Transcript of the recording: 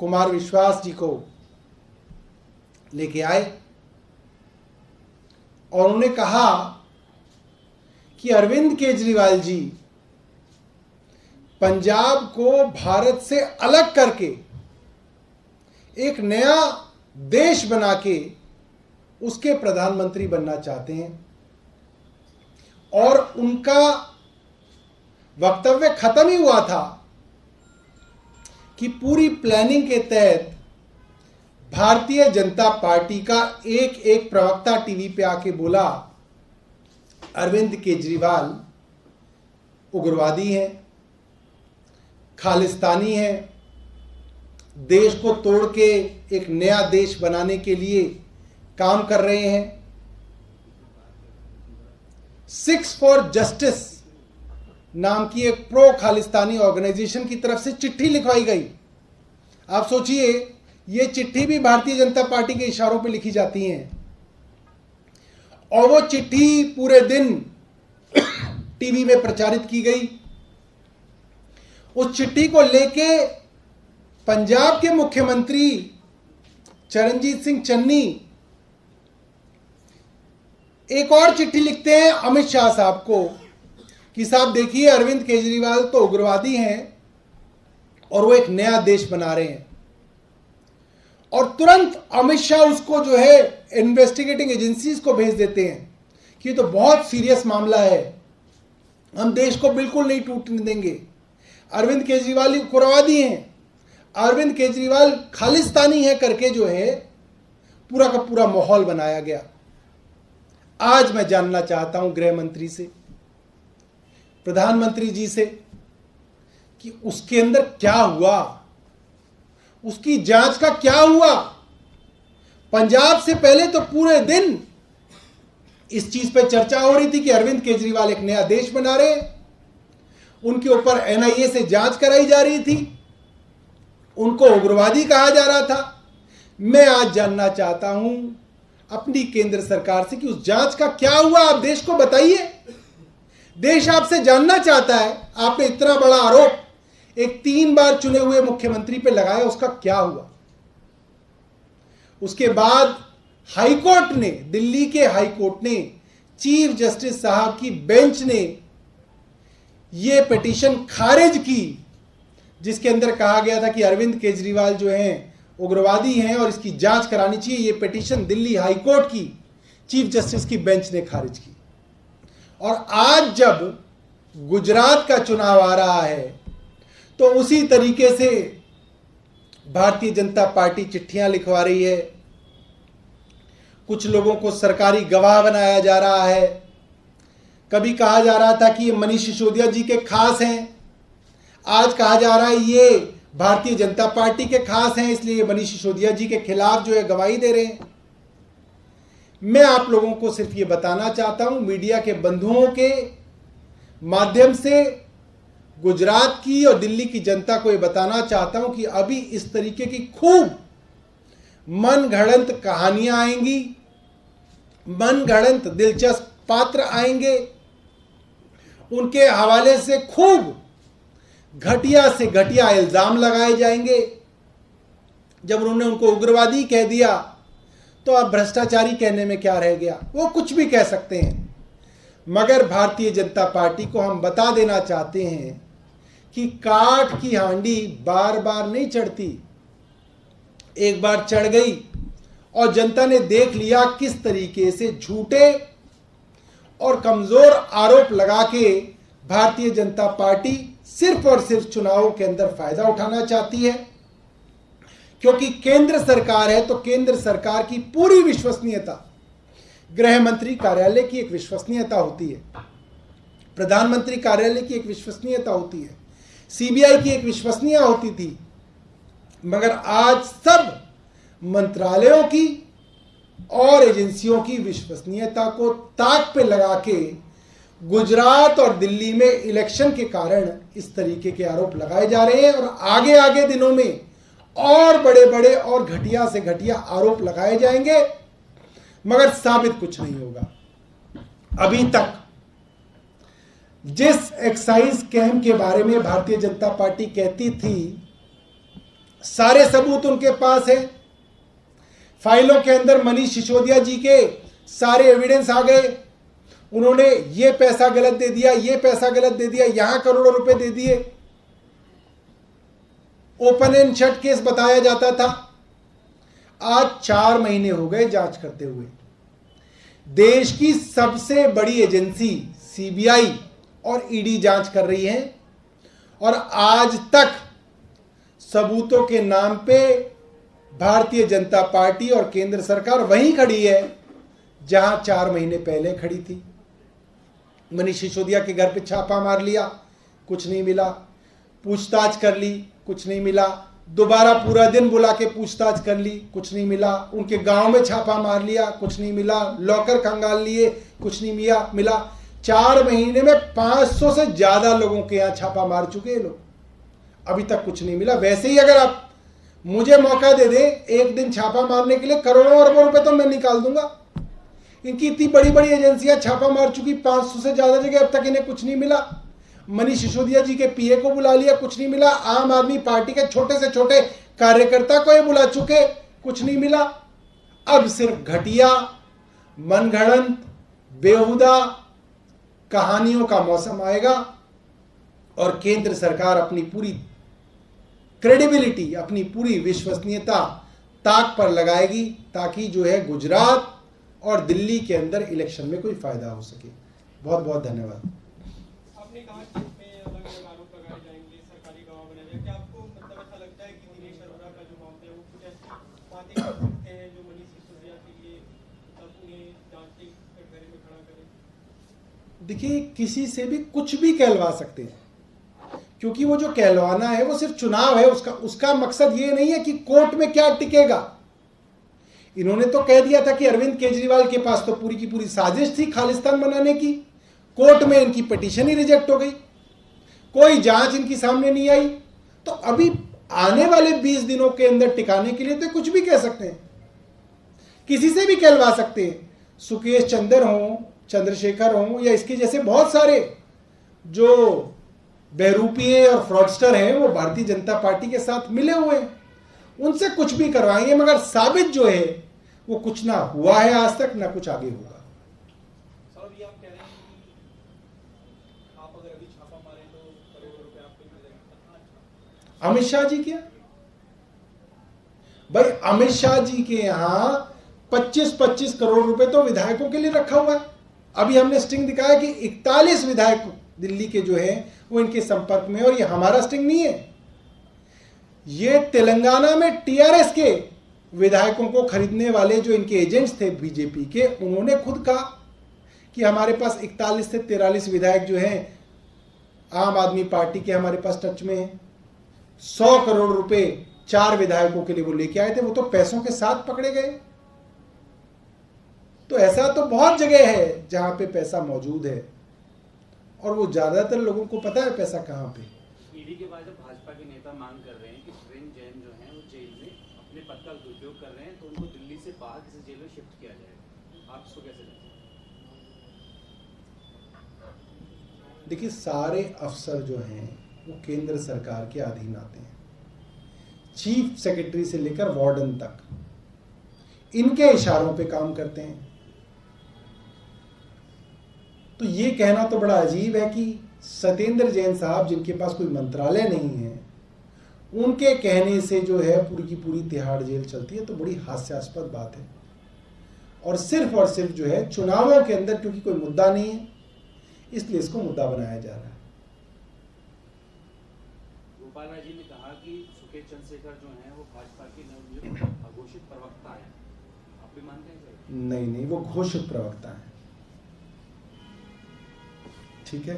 कुमार विश्वास जी को लेके आए और उन्होंने कहा कि अरविंद केजरीवाल जी पंजाब को भारत से अलग करके एक नया देश बना के उसके प्रधानमंत्री बनना चाहते हैं। और उनका वक्तव्य खत्म ही हुआ था कि पूरी प्लानिंग के तहत भारतीय जनता पार्टी का एक एक प्रवक्ता टीवी पे आके बोला अरविंद केजरीवाल उग्रवादी हैं, खालिस्तानी हैं, देश को तोड़ के एक नया देश बनाने के लिए काम कर रहे हैं। सिक्स फॉर जस्टिस नाम की एक प्रो खालिस्तानी ऑर्गेनाइजेशन की तरफ से चिट्ठी लिखवाई गई। आप सोचिए, ये चिट्ठी भी भारतीय जनता पार्टी के इशारों पे लिखी जाती हैं और वो चिट्ठी पूरे दिन टीवी में प्रचारित की गई। उस चिट्ठी को लेके पंजाब के मुख्यमंत्री चरणजीत सिंह चन्नी एक और चिट्ठी लिखते हैं अमित शाह साहब को कि साहब देखिए, अरविंद केजरीवाल तो उग्रवादी हैं और वो एक नया देश बना रहे हैं। और तुरंत अमित शाह उसको जो है इन्वेस्टिगेटिंग एजेंसीज को भेज देते हैं कि तो बहुत सीरियस मामला है, हम देश को बिल्कुल नहीं टूटने देंगे। अरविंद केजरीवाल उग्रवादी हैं, अरविंद केजरीवाल खालिस्तानी है करके जो है पूरा का पूरा माहौल बनाया गया। आज मैं जानना चाहता हूं गृह मंत्री से, प्रधानमंत्री जी से कि उसके अंदर क्या हुआ, उसकी जांच का क्या हुआ। पंजाब से पहले तो पूरे दिन इस चीज पे चर्चा हो रही थी कि अरविंद केजरीवाल एक नया देश बना रहे हैं, उनके ऊपर एनआईए से जांच कराई जा रही थी, उनको उग्रवादी कहा जा रहा था। मैं आज जानना चाहता हूं अपनी केंद्र सरकार से कि उस जांच का क्या हुआ, आप देश को बताइए। देश आपसे जानना चाहता है, आपने इतना बड़ा आरोप एक 3 बार चुने हुए मुख्यमंत्री पे लगाया, उसका क्या हुआ। उसके बाद हाईकोर्ट ने, दिल्ली के हाईकोर्ट ने, चीफ जस्टिस साहब की बेंच ने यह पिटीशन खारिज की जिसके अंदर कहा गया था कि अरविंद केजरीवाल जो हैं उग्रवादी हैं और इसकी जांच करानी चाहिए। यह पिटीशन दिल्ली हाईकोर्ट की चीफ जस्टिस की बेंच ने खारिज की। और आज जब गुजरात का चुनाव आ रहा है तो उसी तरीके से भारतीय जनता पार्टी चिट्ठियां लिखवा रही है, कुछ लोगों को सरकारी गवाह बनाया जा रहा है। कभी कहा जा रहा था कि ये मनीष सिसोदिया जी के खास हैं, आज कहा जा रहा है ये भारतीय जनता पार्टी के खास हैं, इसलिए मनीष सिसोदिया जी के खिलाफ जो है गवाही दे रहे हैं। मैं आप लोगों को सिर्फ ये बताना चाहता हूं, मीडिया के बंधुओं के माध्यम से गुजरात की और दिल्ली की जनता को ये बताना चाहता हूं कि अभी इस तरीके की खूब मनगढ़ंत कहानियां आएंगी, मनगढ़ंत दिलचस्प पात्र आएंगे, उनके हवाले से खूब घटिया से घटिया इल्जाम लगाए जाएंगे। जब उन्होंने उनको उग्रवादी कह दिया तो अब भ्रष्टाचारी कहने में क्या रह गया, वो कुछ भी कह सकते हैं। मगर भारतीय जनता पार्टी को हम बता देना चाहते हैं कि काठ की हांडी बार बार नहीं चढ़ती, एक बार चढ़ गई और जनता ने देख लिया किस तरीके से झूठे और कमजोर आरोप लगा के भारतीय जनता पार्टी सिर्फ और सिर्फ चुनावों के अंदर फायदा उठाना चाहती है। क्योंकि केंद्र सरकार है तो केंद्र सरकार की पूरी विश्वसनीयता, गृह मंत्री कार्यालय की एक विश्वसनीयता होती है, प्रधानमंत्री कार्यालय की एक विश्वसनीयता होती है, सीबीआई की एक विश्वसनीयता होती थी। मगर आज सब मंत्रालयों की और एजेंसियों की विश्वसनीयता को ताक पे लगा के गुजरात और दिल्ली में इलेक्शन के कारण इस तरीके के आरोप लगाए जा रहे हैं और आगे आगे दिनों में और बड़े बड़े और घटिया से घटिया आरोप लगाए जाएंगे, मगर साबित कुछ नहीं होगा। अभी तक जिस एक्साइज कैंप के बारे में भारतीय जनता पार्टी कहती थी सारे सबूत उनके पास है। फाइलों के अंदर मनीष सिसोदिया जी के सारे एविडेंस आ गए। उन्होंने ये पैसा गलत दे दिया, ये पैसा गलत दे दिया, यहां करोड़ों रुपए दे दिए। ओपन एंड शट केस बताया जाता था। आज 4 महीने हो गए जांच करते हुए। देश की सबसे बड़ी एजेंसी सीबीआई और ईडी जांच कर रही है और आज तक सबूतों के नाम पे भारतीय जनता पार्टी और केंद्र सरकार वहीं खड़ी है जहां 4 महीने पहले खड़ी थी। मनीष सिसोदिया के घर पे छापा मार लिया, कुछ नहीं मिला। पूछताछ कर ली, कुछ नहीं मिला। दोबारा पूरा दिन बुला के पूछताछ कर ली, कुछ नहीं मिला। उनके गांव में छापा मार लिया, कुछ नहीं मिला। लॉकर खंगाल लिए, कुछ नहीं मिला। 4 महीने में 500 से ज्यादा लोगों के यहां छापा मार चुके हैं लोग, अभी तक कुछ नहीं मिला। वैसे ही अगर आप मुझे मौका दे दें एक दिन छापा मारने के लिए, करोड़ों अरबों रुपए तो मैं निकाल दूंगा। इनकी इतनी बड़ी बड़ी एजेंसियां छापा मार चुकी, 500 से ज्यादा जगह, अब तक इन्हें कुछ नहीं मिला। मनीष सिसोदिया जी के पीए को बुला लिया, कुछ नहीं मिला। आम आदमी पार्टी के छोटे से छोटे कार्यकर्ता को ये बुला चुके, कुछ नहीं मिला। अब सिर्फ घटिया, मनगढ़ंत, बेहुदा कहानियों का मौसम आएगा और केंद्र सरकार अपनी पूरी क्रेडिबिलिटी, अपनी पूरी विश्वसनीयता ताक पर लगाएगी ताकि जो है गुजरात और दिल्ली के अंदर इलेक्शन में कोई फायदा हो सके। बहुत बहुत धन्यवाद। आपने कहा कि इसमें अलग-अलग आरोप लगाए जाएंगे, सरकारी गवाह बनाया जाएगा। क्या आपको मतलब ऐसा लगता है कि दिनेश अरोड़ा का जो मामला है वो कुछ ऐसी बातें कर सकते हैं जो मनीष सिसोदिया के लिए उन्हें जांच के कटघरे में खड़ा करे? देखिए, किसी से भी कुछ भी कहलवा सकते हैं, क्योंकि वो जो कहलवाना है वो सिर्फ चुनाव है। उसका मकसद ये नहीं है कि कोर्ट में क्या टिकेगा। इन्होंने तो कह दिया था कि अरविंद केजरीवाल के पास तो पूरी की पूरी साजिश थी खालिस्तान बनाने की। कोर्ट में इनकी पिटीशन ही रिजेक्ट हो गई, कोई जांच इनकी सामने नहीं आई। तो अभी आने वाले 20 दिनों के अंदर टिकाने के लिए तो कुछ भी कह सकते हैं, किसी से भी कहलवा सकते हैं। सुकेश चंद्र हो, चंद्रशेखर हो, या इसके जैसे बहुत सारे जो बहरूपीय और फ्रॉडस्टर हैं वो भारतीय जनता पार्टी के साथ मिले हुए हैं, उनसे कुछ भी करवाएंगे। मगर साबित जो है वो कुछ ना हुआ है आज तक, ना कुछ आगे होगा। सर, ये आप कह रहे हैं कि आप अगर अभी छापा मारें तो करोड़ों रुपए आपको मिल जाएंगे। अमित शाह जी क्या भाई, अमित शाह जी के यहां 25-25 करोड़ रुपए तो विधायकों के लिए रखा हुआ है। अभी हमने स्टिंग दिखाया कि 41 विधायक दिल्ली के जो है वो इनके संपर्क में, और ये हमारा स्टिंग नहीं है, ये तेलंगाना में टीआरएस के विधायकों को खरीदने वाले जो इनके एजेंट्स थे बीजेपी के, उन्होंने खुद कहा कि हमारे पास 41 से 43 विधायक जो हैं आम आदमी पार्टी के हमारे पास टच में है। 100 करोड़ रुपए 4 विधायकों के लिए वो लेके आए थे, वो तो पैसों के साथ पकड़े गए। तो ऐसा तो बहुत जगह है जहां पे पैसा मौजूद है और वो ज्यादातर लोगों को पता है पैसा कहां पे। ईडी के बाद जब भाजपा के नेता मांग कर रहे हैं कि सुरेंद्र जैन जो हैं वो जेल में अपने पद का दुरुपयोग कर रहे हैं, तो उनको दिल्ली से बाहर किसी जेल में शिफ्ट किया जाए, आप इसको कैसे लेते हैं? देखिए, सारे अफसर जो हैं वो केंद्र सरकार के अधीन आते हैं, चीफ सेक्रेटरी से लेकर वार्डन तक इनके इशारों पे काम करते हैं। तो ये कहना तो बड़ा अजीब है कि सत्येंद्र जैन साहब, जिनके पास कोई मंत्रालय नहीं है, उनके कहने से जो है पूरी की पूरी तिहाड़ जेल चलती है, तो बड़ी हास्यास्पद बात है। और सिर्फ जो है चुनावों के अंदर, क्योंकि कोई मुद्दा नहीं है, इसलिए इसको मुद्दा बनाया जा रहा है। गोपाल राय जी ने कहा कि सुकेश चंद्रशेखर जो हैं वो भाजपा के नवनियुक्त अघोषित प्रवक्ता हैं, आप भी मानते हैं सर? नहीं, वो घोषित प्रवक्ता है। ठीक है।